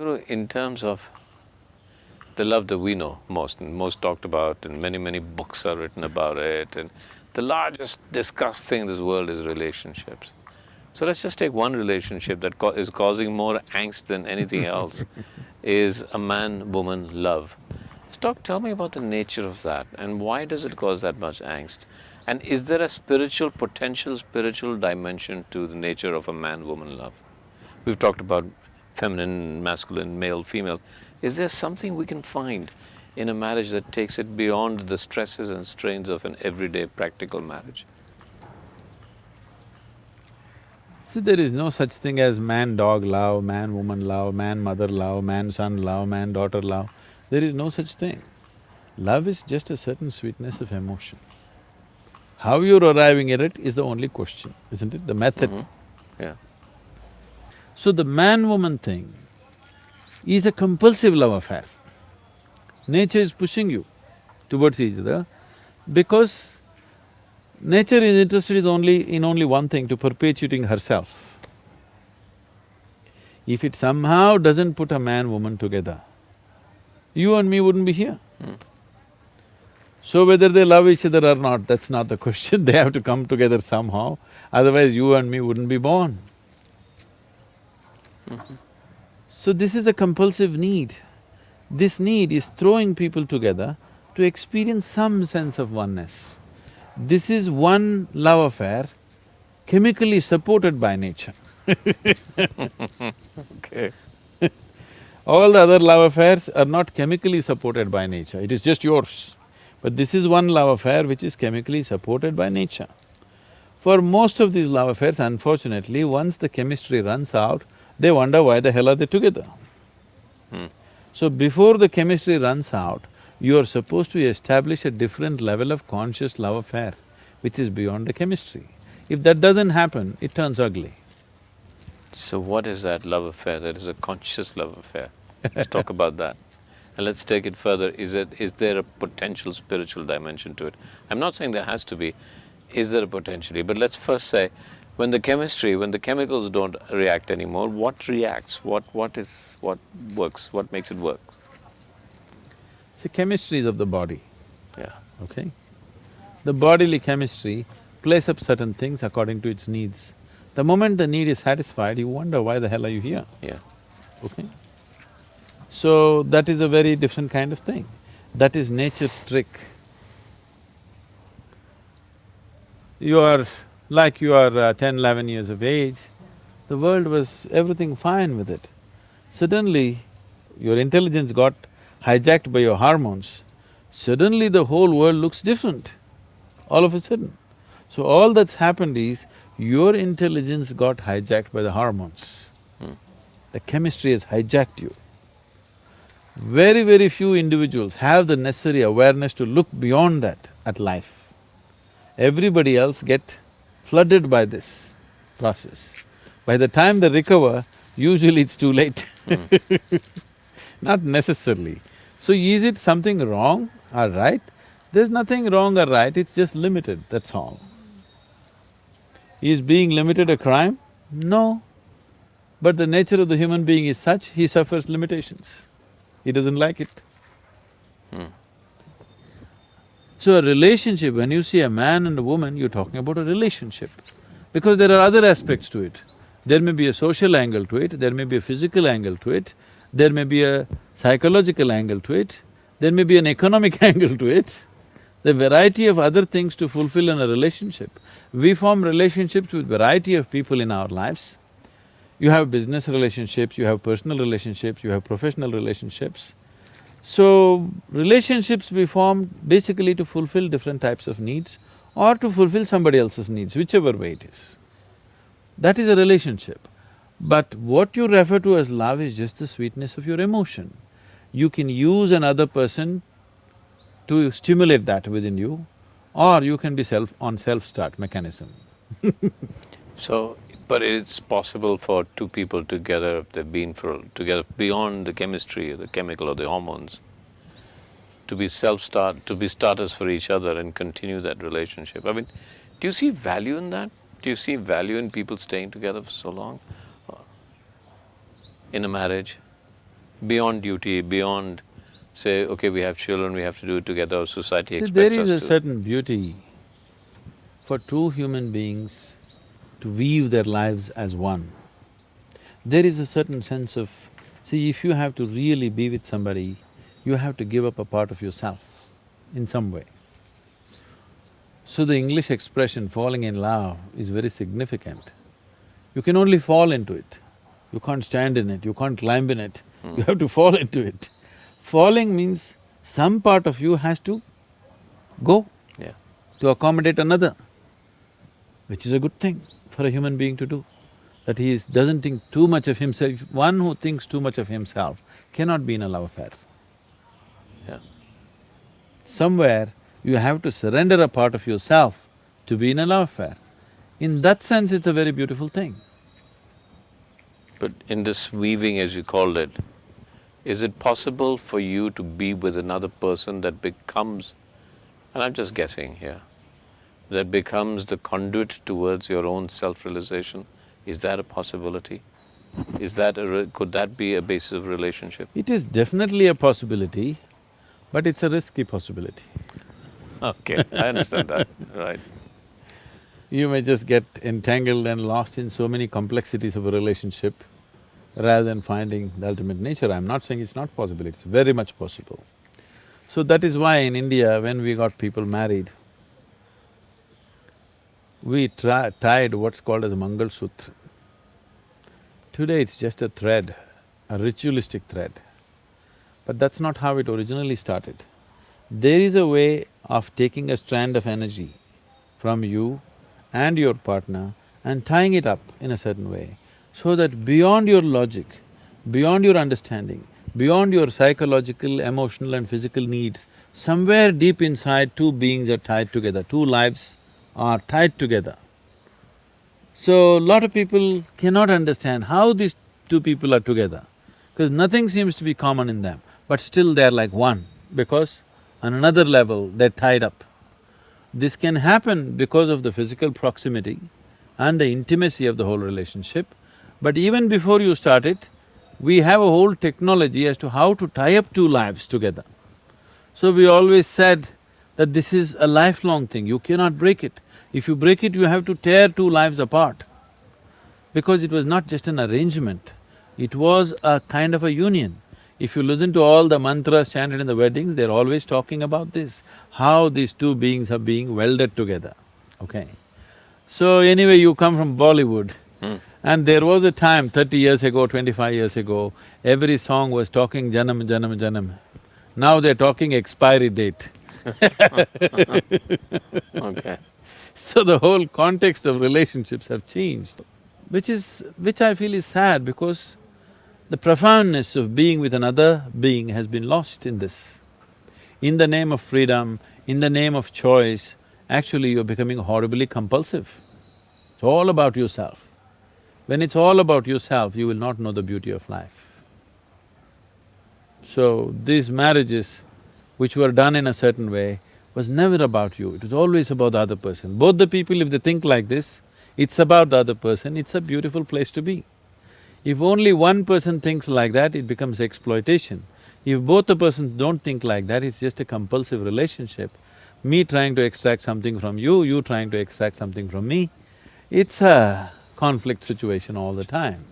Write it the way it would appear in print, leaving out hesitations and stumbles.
Sadhguru, in terms of the love that we know most and most talked about, and many books are written about it, and the largest discussed thing in this world is relationships. So let's just take one relationship that is causing more angst than anything else, is a man-woman love. Tell me about the nature of that, and why does it cause that much angst? And is there a potential spiritual dimension to the nature of a man-woman love? We've talked about feminine, masculine, male, female. Is there something we can find in a marriage that takes it beyond the stresses and strains of an everyday practical marriage? See, there is no such thing as man-dog love, man-woman love, man-mother love, man-son love, man-daughter love. There is no such thing. Love is just a certain sweetness of emotion. How you're arriving at it is the only question, isn't it? The method. Yeah. So the man-woman thing is a compulsive love affair. Nature is pushing you towards each other because nature is interested in only one thing, to perpetuating herself. If it somehow doesn't put a man-woman together, you and me wouldn't be here. So whether they love each other or not, that's not the question, they have to come together somehow, otherwise you and me wouldn't be born. So this is a compulsive need. This need is throwing people together to experience some sense of oneness. This is one love affair chemically supported by nature. Okay. All the other love affairs are not chemically supported by nature, it is just yours. But this is one love affair which is chemically supported by nature. For most of these love affairs, unfortunately, once the chemistry runs out, they wonder why the hell are they together. So before the chemistry runs out, you are supposed to establish a different level of conscious love affair, which is beyond the chemistry. If that doesn't happen, it turns ugly. So what is that love affair? That is a conscious love affair. Let's talk about that. And let's take it further. Is there a potential spiritual dimension to it? I'm not saying there has to be. Is there a potentially? But let's first say, when the chemicals don't react anymore, what reacts? What works? What makes it work? See, chemistry is of the body, Yeah. okay? The bodily chemistry plays up certain things according to its needs. The moment the need is satisfied, you wonder why the hell are you here, Yeah. okay? So that is a very different kind of thing. That is nature's trick. You are… like you are 10, 11 years of age, the world was everything fine with it. Suddenly, your intelligence got hijacked by your hormones, suddenly the whole world looks different, all of a sudden. So all that's happened is, your intelligence got hijacked by the hormones. The chemistry has hijacked you. Very few individuals have the necessary awareness to look beyond that at life. Everybody else get flooded by this process. By the time they recover, usually it's too late. Not necessarily. So is it something wrong or right? There's nothing wrong or right, it's just limited, that's all. Is being limited a crime? No. But the nature of the human being is such, he suffers limitations. He doesn't like it. So a relationship, when you see a man and a woman, you're talking about a relationship. Because there are other aspects to it. There may be a social angle to it, there may be a physical angle to it, there may be a psychological angle to it, there may be an economic angle to it. The variety of other things to fulfill in a relationship. We form relationships with variety of people in our lives. You have business relationships, you have personal relationships, you have professional relationships. So, relationships we form basically to fulfill different types of needs or to fulfill somebody else's needs, whichever way it is. That is a relationship. But what you refer to as love is just the sweetness of your emotion. You can use another person to stimulate that within you, or you can be on self-start mechanism. So, but it's possible for two people together, if they've been together beyond the chemistry or the chemical or the hormones, to be starters for each other and continue that relationship. I mean, do you see value in that? Do you see value in people staying together for so long in a marriage? beyond duty, beyond say, okay, we have children, we have to do it together, society See, expects there is a us to. certain beauty for two human beings to weave their lives as one. There is a certain sense of… See, if you have to really be with somebody, you have to give up a part of yourself in some way. So the English expression falling in love is very significant. You can only fall into it. You can't stand in it, you can't climb in it, you have to fall into it. Falling means some part of you has to go Yeah. to accommodate another, which is a good thing for a human being to do, that doesn't think too much of himself. One who thinks too much of himself cannot be in a love affair. Yeah. Somewhere you have to surrender a part of yourself to be in a love affair. In that sense, it's a very beautiful thing. But in this weaving, as you called it, is it possible for you to be with another person that becomes, and I'm just guessing here, that becomes the conduit towards your own self-realization? Is that a possibility? Could that be a basis of relationship? It is definitely a possibility, but it's a risky possibility. Okay, I understand that, right. You may just get entangled and lost in so many complexities of a relationship rather than finding the ultimate nature. I'm not saying it's not possible, it's very much possible. So that is why in India, when we got people married, we tied what's called as a Mangal Sutra. Today it's just a thread, a ritualistic thread. But that's not how it originally started. There is a way of taking a strand of energy from you and your partner and tying it up in a certain way, so that beyond your logic, beyond your understanding, beyond your psychological, emotional and physical needs, somewhere deep inside two beings are tied together, two lives are tied together. So, lot of people cannot understand how these two people are together, because nothing seems to be common in them, but still they're like one, because on another level they're tied up. This can happen because of the physical proximity and the intimacy of the whole relationship, but even before you start it, we have a whole technology as to how to tie up two lives together. So we always said that this is a lifelong thing, you cannot break it. If you break it, you have to tear two lives apart. Because it was not just an arrangement, it was a kind of a union. If you listen to all the mantras chanted in the weddings, they're always talking about this, how these two beings are being welded together, okay? So anyway, you come from Bollywood, and there was a time 30 years ago, 25 years ago, every song was talking Janam, Janam, Janam. Now they're talking expiry date. Okay. So the whole context of relationships have changed, which I feel is sad, because the profoundness of being with another being has been lost in this. In the name of freedom, in the name of choice, actually you're becoming horribly compulsive. It's all about yourself. When it's all about yourself, you will not know the beauty of life. So these marriages which were done in a certain way was never about you, it was always about the other person. Both the people, if they think like this, it's about the other person, it's a beautiful place to be. If only one person thinks like that, it becomes exploitation. If both the persons don't think like that, it's just a compulsive relationship. Me trying to extract something from you, you trying to extract something from me, it's a conflict situation all the time.